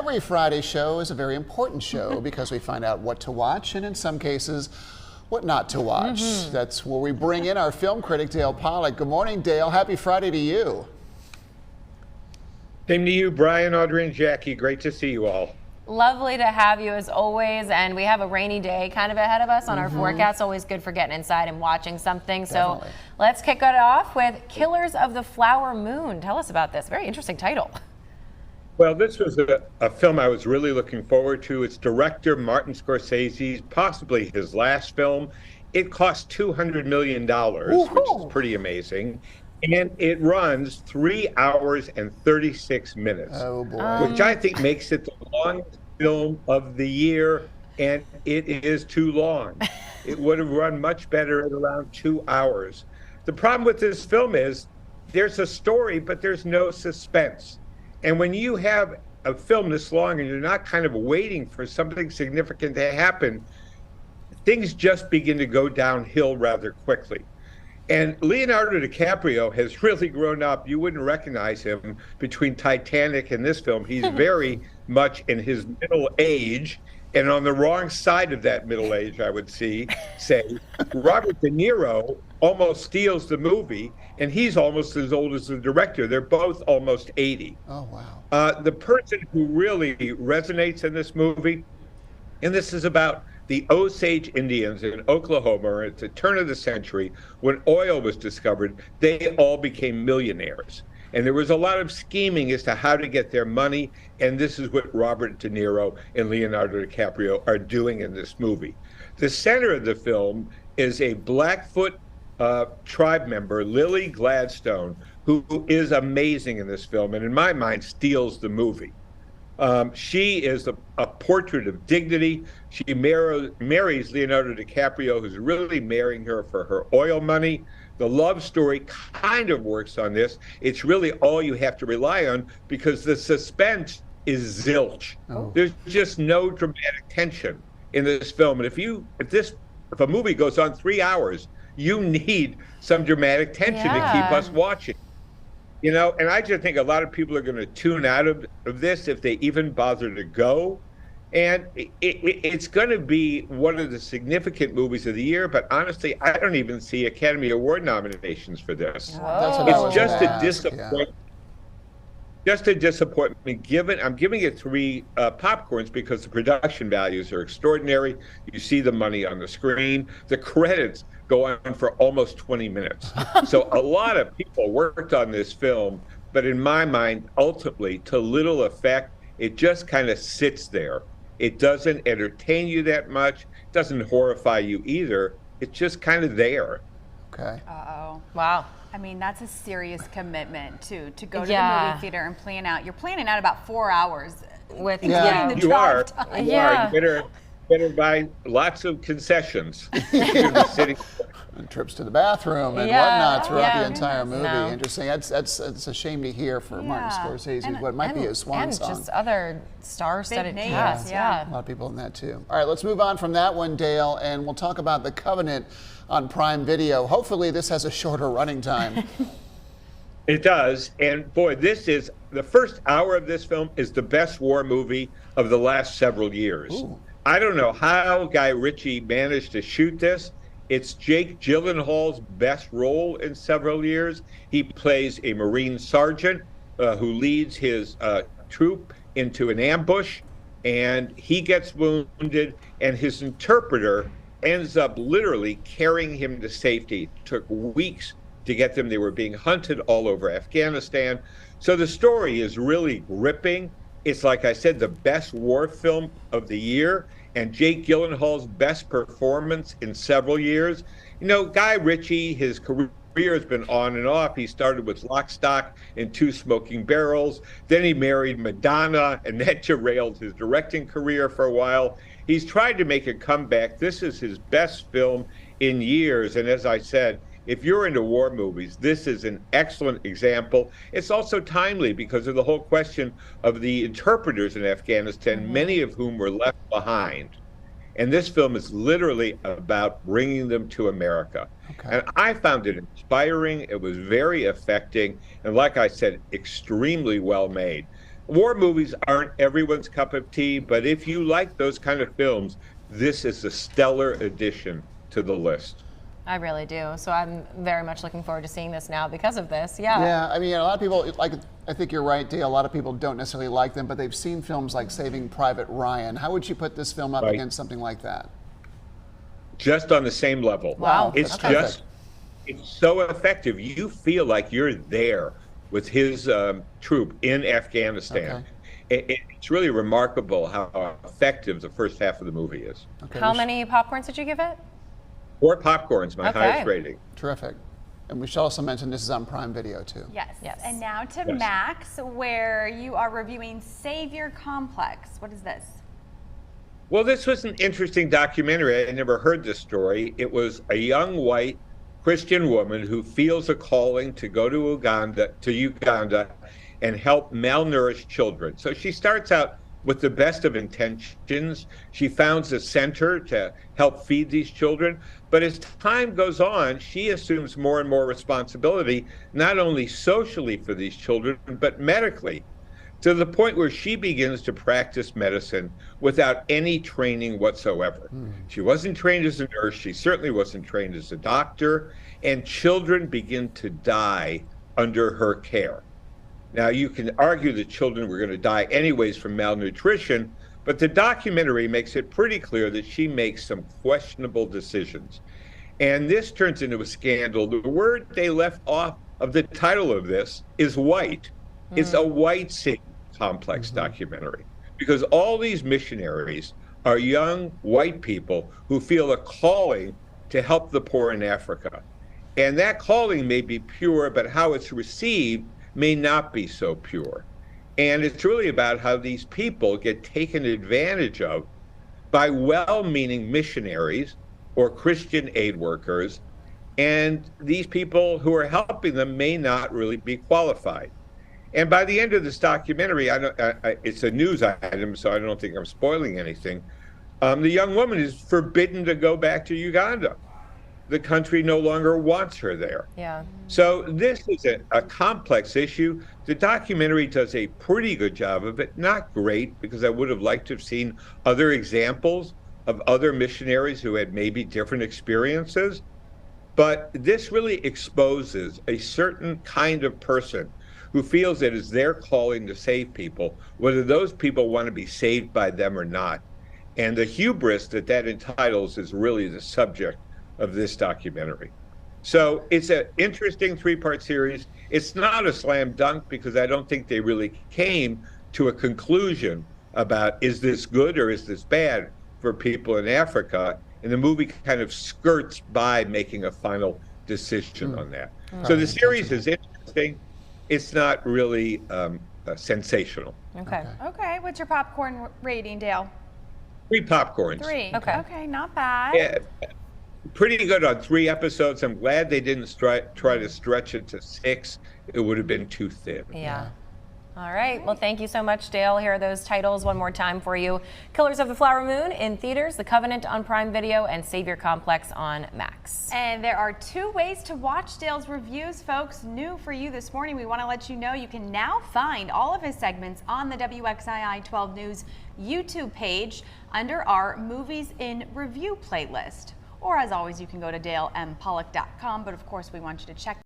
every Friday show is a very important show because we find out what to watch and in some cases, what not to watch. That's where we bring in our film critic, Dale Pollak. Good morning, Dale. Happy Friday to you. Same to you, Brian, Audrey, and Jackie. Great to see you all. Lovely to have you as always, and we have a rainy day kind of ahead of us on our forecast. Always good for getting inside and watching something. Definitely. So let's kick it off with Killers of the Flower Moon. Tell us about this. Very interesting title. Well, this was a film I was really looking forward to. It's director Martin Scorsese's, possibly his last film. It cost $200 million, which is pretty amazing. And it runs 3 hours and 36 minutes, Oh, boy. which I think makes it the longest film of the year, and it is too long. It would have run much better at around 2 hours. The problem with this film is there's a story, but there's no suspense. And when you have a film this long and you're not kind of waiting for something significant to happen, things just begin to go downhill rather quickly. And Leonardo DiCaprio has really grown up. You wouldn't recognize him between Titanic and this film. He's very much in his middle age, and on the wrong side of that middle age, I would say. Robert De Niro almost steals the movie, and he's almost as old as the director. They're both almost 80. Oh, wow. The person who really resonates in this movie, and this is about the Osage Indians in Oklahoma at the turn of the century, when oil was discovered, they all became millionaires. And there was a lot of scheming as to how to get their money, and this is what Robert De Niro and Leonardo DiCaprio are doing in this movie. The center of the film is a Blackfoot tribe member, Lily Gladstone, who is amazing in this film, and in my mind steals the movie. She is a portrait of dignity. She marries Leonardo DiCaprio, who's really marrying her for her oil money. The love story kind of works on this. It's really all you have to rely on because the suspense is zilch. Oh. There's just no dramatic tension in this film. And if a movie goes on 3 hours, you need some dramatic tension to keep us watching. You know, and I just think a lot of people are going to tune out of this if they even bother to go. And it's going to be one of the significant movies of the year, but honestly, I don't even see Academy Award nominations for this. That's what I was It's just gonna a ask, disappointment. Just a disappointment. I'm giving it 3 popcorns because the production values are extraordinary. You see the money on the screen. The credits go on for almost 20 minutes. So a lot of people worked on this film, but in my mind, ultimately, to little effect. It just kind of sits there. It doesn't entertain you that much. It doesn't horrify you either. It's just kind of there. Okay. Uh-oh. Wow. I mean, that's a serious commitment, too, to go to the movie theater and plan out. You're planning out about 4 hours, With including the You are. drive time. You are. You better buy lots of concessions. You're gonna be sitting. And trips to the bathroom and whatnot throughout the entire movie. Interesting. That's a shame to hear for Martin Scorsese, what might be his swan song. And just other star-studded names, cast. yeah. A lot of people in that too. All right, let's move on from that one, Dale, and we'll talk about The Covenant on Prime Video. Hopefully this has a shorter running time. It does. And boy, the first hour of this film is the best war movie of the last several years. Ooh. I don't know how Guy Ritchie managed to shoot this. It's Jake Gyllenhaal's best role in several years. He plays a Marine sergeant who leads his troop into an ambush, and he gets wounded, and his interpreter ends up literally carrying him to safety. It took weeks to get them. They were being hunted all over Afghanistan. So the story is really gripping. It's, like I said, the best war film of the year, and Jake Gyllenhaal's best performance in several years. You know, Guy Ritchie, his career has been on and off. He started with Lock, Stock, and Two Smoking Barrels. Then he married Madonna, and that derailed his directing career for a while. He's tried to make a comeback. This is his best film in years, and as I said, if you're into war movies, this is an excellent example. It's also timely because of the whole question of the interpreters in Afghanistan, many of whom were left behind. And this film is literally about bringing them to America. Okay. And I found it inspiring. It was very affecting. And like I said, extremely well made. War movies aren't everyone's cup of tea, but if you like those kind of films, this is a stellar addition to the list. I really do. So I'm very much looking forward to seeing this now because of this. Yeah. Yeah, I mean, a lot of people, like, I think you're right, Dale. A lot of people don't necessarily like them, but they've seen films like Saving Private Ryan. How would you put this film up Right. against something like that? Just on the same level. Wow. It's Okay. just, it's so effective. You feel like you're there with his troop in Afghanistan. It's really remarkable how effective the first half of the movie is. Okay, How many popcorns did you give it? 4 popcorns, my Okay. highest rating. Terrific. And we should also mention this is on Prime Video, too. Yes. Yes. And now to Yes. Max, where you are reviewing Savior Complex. What is this? Well, this was an interesting documentary. I never heard this story. It was a young white Christian woman who feels a calling to go to Uganda and help malnourished children. So she starts out with the best of intentions. She founds a center to help feed these children. But as time goes on, she assumes more and more responsibility, not only socially for these children, but medically, to the point where she begins to practice medicine without any training whatsoever. She wasn't trained as a nurse. She certainly wasn't trained as a doctor. And children begin to die under her care. Now, you can argue that children were going to die anyways from malnutrition, but the documentary makes it pretty clear that she makes some questionable decisions. And this turns into a scandal. The word they left off of the title of this is white. It's a white Savior Complex documentary, because all these missionaries are young white people who feel a calling to help the poor in Africa. And that calling may be pure, but how it's received may not be so pure. And it's really about how these people get taken advantage of by well-meaning missionaries or Christian aid workers, and these people who are helping them may not really be qualified. And by the end of this documentary, it's a news item, so I don't think I'm spoiling anything. The young woman is forbidden to go back to Uganda. The country no longer wants her there. Yeah. So this is a complex issue. The documentary does a pretty good job of it. Not great, because I would have liked to have seen other examples of other missionaries who had maybe different experiences. But this really exposes a certain kind of person who feels it is their calling to save people, whether those people want to be saved by them or not. And the hubris that entitles is really the subject of this documentary. So it's an interesting 3-part series. It's not a slam dunk, because I don't think they really came to a conclusion about, is this good or is this bad for people in Africa? And the movie kind of skirts by making a final decision on that. So the series is interesting. It's not really sensational. Okay. Okay, what's your popcorn rating, Dale? 3 popcorns. 3. Okay. Okay, not bad. Yeah, pretty good on 3 episodes. I'm glad they didn't try to stretch it to 6. It would have been too thin. Yeah. All right. Well, thank you so much, Dale. Here are those titles one more time for you. Killers of the Flower Moon in theaters, The Covenant on Prime Video, and Savior Complex on Max. And there are 2 ways to watch Dale's reviews, folks. New for you this morning, we want to let you know you can now find all of his segments on the WXII 12 News YouTube page under our Movies in Review playlist. Or as always, you can go to DaleMPollock.com, but of course we want you to check